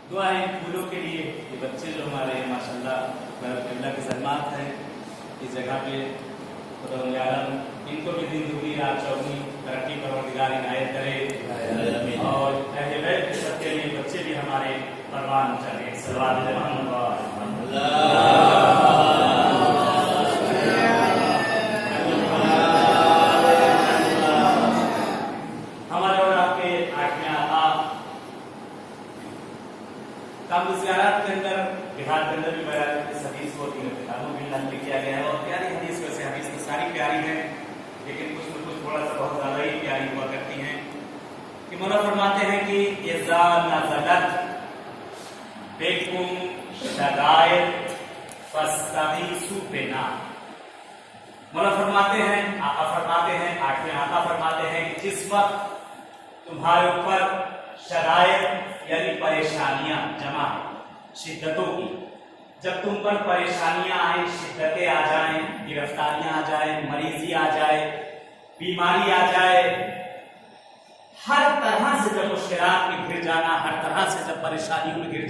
दुआएं फूलों के लिए। ये बच्चे जो हमारे माशाल्लाह अल्लाह की सन्मात है इस जगह पे, खुदावंद इनको भी दिन दुगनी रात चौगनी तरक्की परवरदिगार इनायत करे, और अहले बैत के सबके लिए बच्चे भी हमारे परवान चले। सल्लल्लाहु अलैहि हमारे और आपके आठवें आका काबुल ज़ियारत के अंदर, बिहार के अंदर भी बयान इस हदीस को तीनों किताबों में नक़ल किया गया है। और प्यारी हदीस, वैसे हदीस तो सारी प्यारी है, लेकिन कुछ न कुछ थोड़ा सा बहुत ज़्यादा ही प्यारी हुआ करती हैं। कि मौला फरमाते हैं कि इज़ा नज़लत बिकुम शदाइद फस्तगीसू बिना। मौला फरमाते हैं, आका फरमाते हैं, आठवें आका फरमाते हैं कि जिस वक्त तुम्हारे ऊपर शदाइद यानी परेशानियां जमा है, शिद्दतों की, जब तुम पर परेशानियां आए, शिद्दतें आ जाएं, गिरफ्तारियां आ जाए, मरीजी आ जाए, बीमारी आ जाए, हर तरह से जब मुश्किलात में घिर जाना, हर तरह से जब परेशानियों में घिर जाना,